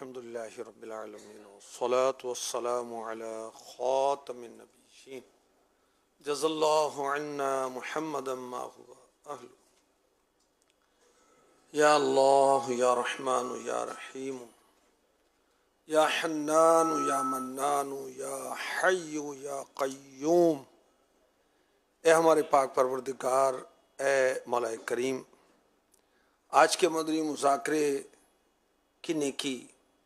الحمد لله رب العالمين والصلاة والسلام على خاتم النبيين جزا الله عنا محمدا ما هو أهله يا الله يا رحمن يا رحيم يا حنان يا منان يا حي يا قيوم اے ہمارے پاک پروردگار، اے مولا کریم، آج کے مدنی مذاکرے کی نیکی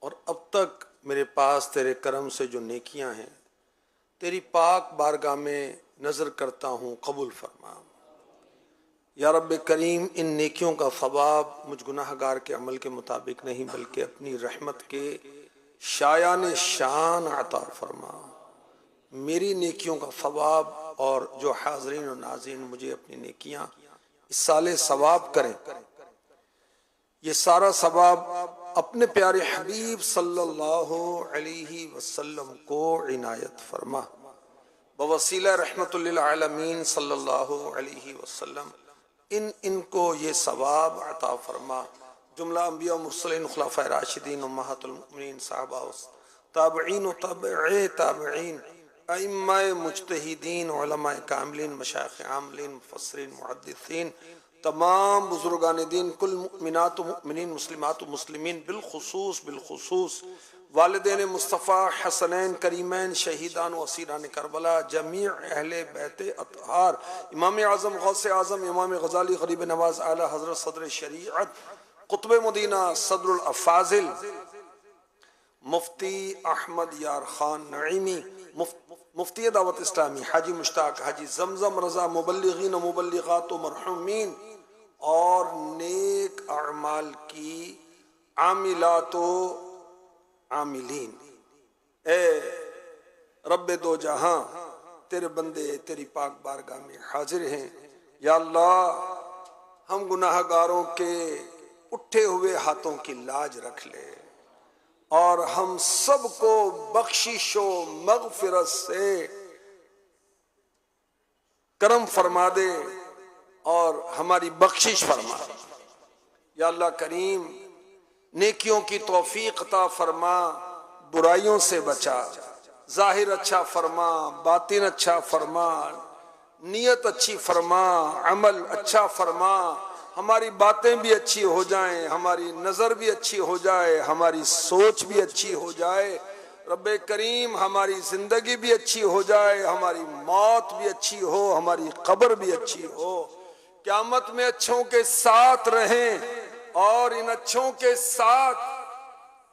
اور اب تک میرے پاس تیرے کرم سے جو نیکیاں ہیں تیری پاک بارگاہ میں نظر کرتا ہوں، قبول فرما یا رب کریم۔ ان نیکیوں کا ثواب مجھ گناہ گار کے عمل کے مطابق نہیں بلکہ اپنی رحمت کے شایان شان عطا فرما۔ میری نیکیوں کا ثواب اور جو حاضرین و ناظرین مجھے اپنی نیکیاں اس سال ثواب کریں، یہ سارا ثواب اپنے پیارے حبیب صلی اللہ علیہ وسلم کو عنایت فرما، بوسیلہ رحمت للعالمین صلی اللہ علیہ وسلم ان کو یہ ثواب عطا فرما۔ جملہ انبیاء و مرسلین، خلفاء راشدین، امہات المؤمنین، صحابہ و تابعین و تابعی تابعین، ائمہ مجتہدین، علماء کاملین، مشایخ عاملین، مفسرین، محدثین، تمام بزرگان دین، کل مؤمنات و مؤمنین، مسلمات و مسلمین، بالخصوص والدین مصطفیٰ حسنین کریمین، شہیدان و اسیران کربلا، جمیع اہل بیت اطہار، امام اعظم غوث اعظم امام غزالی غریب نواز اعلی حضرت صدر شریعت قطب مدینہ صدر الافاضل مفتی احمد یار خان نعیمی، مفتی دعوت اسلامی حاجی مشتاق حاجی زمزم رضا، مبلغین و مبلغات و مرحومین اور نیک اعمال کی عاملات و عاملین۔ اے رب دو جہاں، تیرے بندے تیری پاک بارگاہ میں حاضر ہیں۔ یا اللہ، ہم گناہ گاروں کے اٹھے ہوئے ہاتھوں کی لاج رکھ لے اور ہم سب کو بخشش و مغفرت سے کرم فرما دے اور ہماری بخشش فرما۔ یا اللہ کریم، نیکیوں کی توفیق عطا فرما، برائیوں سے بچا، ظاہر اچھا فرما، باطن اچھا فرما، نیت اچھی فرما، عمل اچھا فرما، ہماری باتیں بھی اچھی ہو جائیں، ہماری نظر بھی اچھی ہو جائے، ہماری سوچ بھی اچھی ہو جائے۔ رب کریم، ہماری زندگی بھی اچھی ہو جائے، ہماری موت بھی اچھی ہو، ہماری قبر بھی اچھی ہو، قیامت میں اچھوں کے ساتھ رہیں اور ان اچھوں کے ساتھ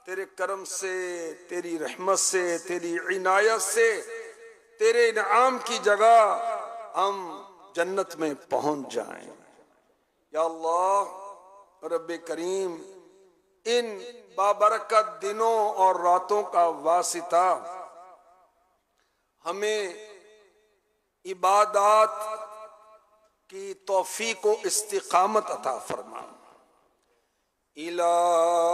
تیرے کرم سے، تیری رحمت سے، تیری عنایت سے، تیرے انعام کی جگہ ہم جنت میں پہنچ جائیں۔ یا اللہ رب کریم، ان بابرکت دنوں اور راتوں کا واسطہ ہمیں عبادات کی توفیق و استقامت عطا فرما۔ الہی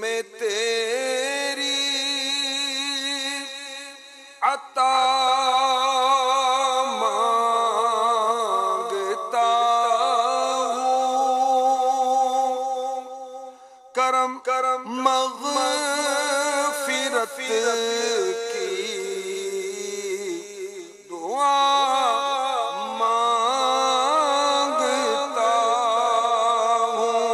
میں تیری عطا مغفرت کی دعا مانگتا ہوں۔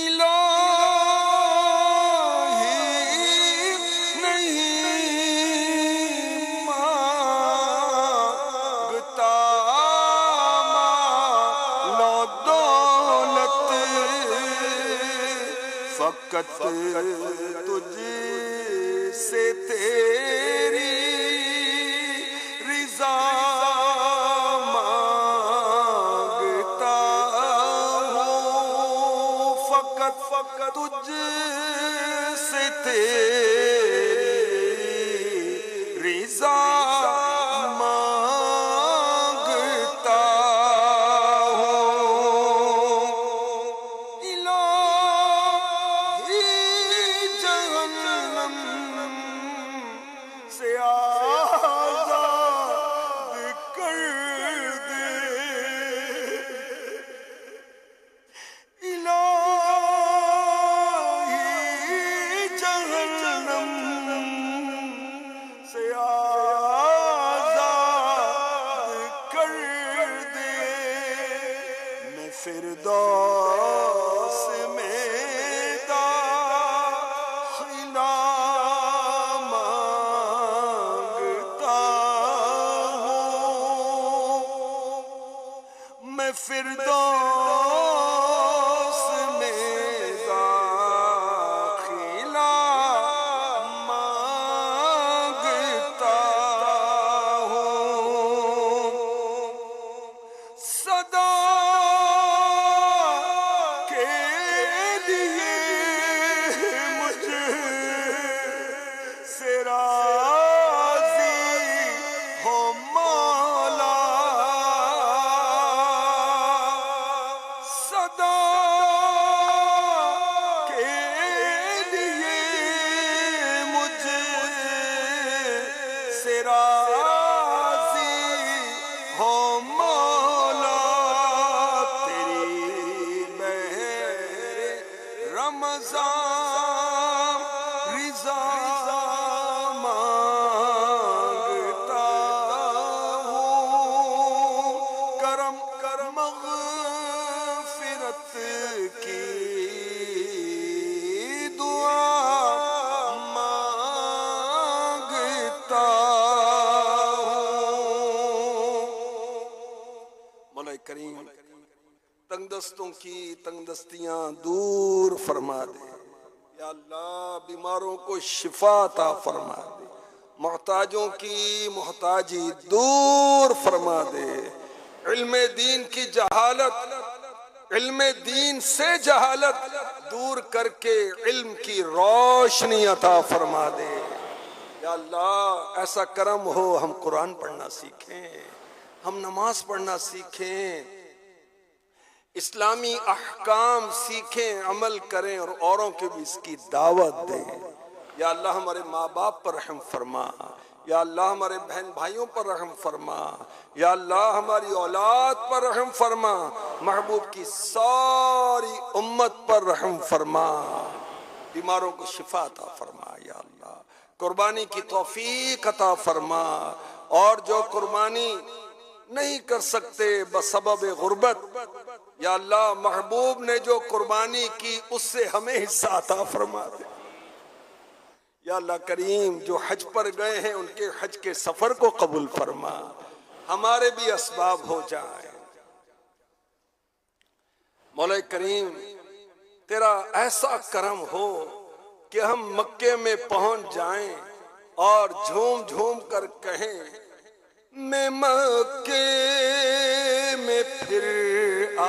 الہی نہیں مانگتا مال و دولت، فقط تجھ سے تیری رضا مانگتا ہوں، فقط تجھ سے تیری رضا مانگتا ہوں۔ فردوس میں داخلہ مانگتا ہوں میں فردوس میں داخلہ مانگتا ہوں صدا کریم تنگ دستوں کی تنگ دستیاں دور فرما دے یا اللہ، بیماروں کو شفا عطا فرما دے، محتاجوں کی محتاجی دور فرما دے، علم دین کی جہالت، علم دین سے جہالت دور کر کے علم کی روشنی عطا فرما دے یا اللہ۔ ایسا کرم ہو ہم قرآن پڑھنا سیکھیں، ہم نماز پڑھنا سیکھیں، اسلامی احکام سیکھیں، عمل کریں اور اوروں کے بھی اس کی دعوت دیں یا اللہ۔ ہمارے ماں باپ پر رحم فرما یا اللہ، ہمارے بہن بھائیوں پر رحم فرما یا اللہ، ہماری اولاد پر رحم فرما، محبوب کی ساری امت پر رحم فرما، بیماروں کو شفا عطا فرما یا اللہ، قربانی کی توفیق عطا فرما، اور جو قربانی نہیں کر سکتے بسبب غربت یا اللہ، محبوب نے جو قربانی کی اس سے ہمیں حصہ عطا فرما دے یا اللہ کریم۔ جو حج پر گئے ہیں ان کے حج کے سفر کو قبول فرما، ہمارے بھی اسباب ہو جائیں مولا کریم۔ تیرا ایسا کرم ہو کہ ہم مکے میں پہنچ جائیں اور جھوم جھوم کر کہیں میں مکے میں پھر آ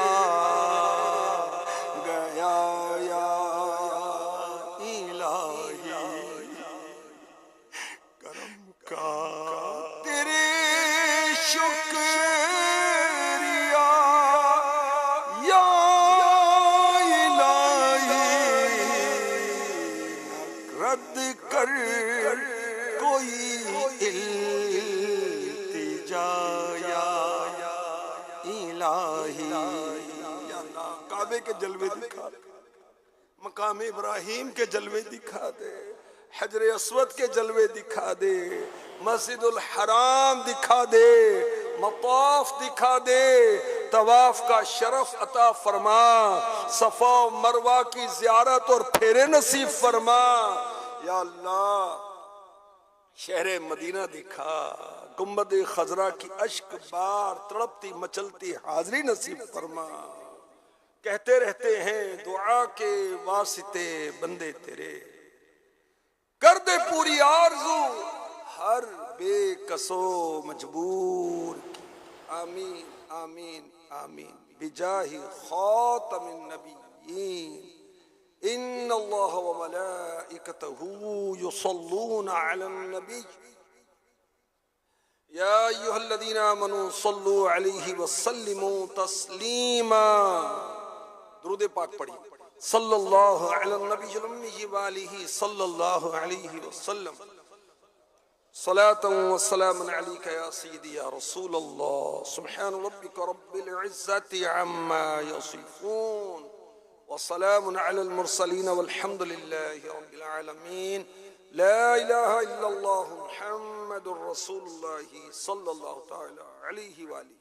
گیا یا الہی، کرم کا تیرے شکریہ یا الہی، رد کر کوئی کعبے کے جلوے دکھا دے، مقام ابراہیم کے جلوے دکھا دے، حجر اسود کے جلوے دکھا دے، مسجد الحرام دکھا دے، مطاف دکھا دے، طواف کا شرف عطا فرما، صفا و مروہ کی زیارت اور پھیرے نصیب فرما یا اللہ۔ شہر مدینہ دکھا، گنبد خضرا کی اشک بار تڑپتی مچلتی حاضری نصیب فرما۔ کہتے رہتے ہیں دعا کے واسطے بندے تیرے، کر دے پوری آرزو ہر بے کسو مجبور کی، آمین آمین آمین بجاہ خاتم النبیین۔ ان اللہ وملائکتہ یصلون علی النبی یا ایھا الذین آمنوا صلوا علیہ وسلموا تسلیما۔ درود پاک پڑھی، صلی اللہ علی النبی الامی وآلہ صلی اللہ علیہ وسلم، صلاة وسلام علیک یا سیدی یا رسول اللہ، سبحان ربک رب العزت عما یصفون، وسلام علی المرسلین والحمد للہ رب العالمین۔ لا الہ الا اللہ محمد رسول اللہ صلی اللہ تعالی علیہ وآلہ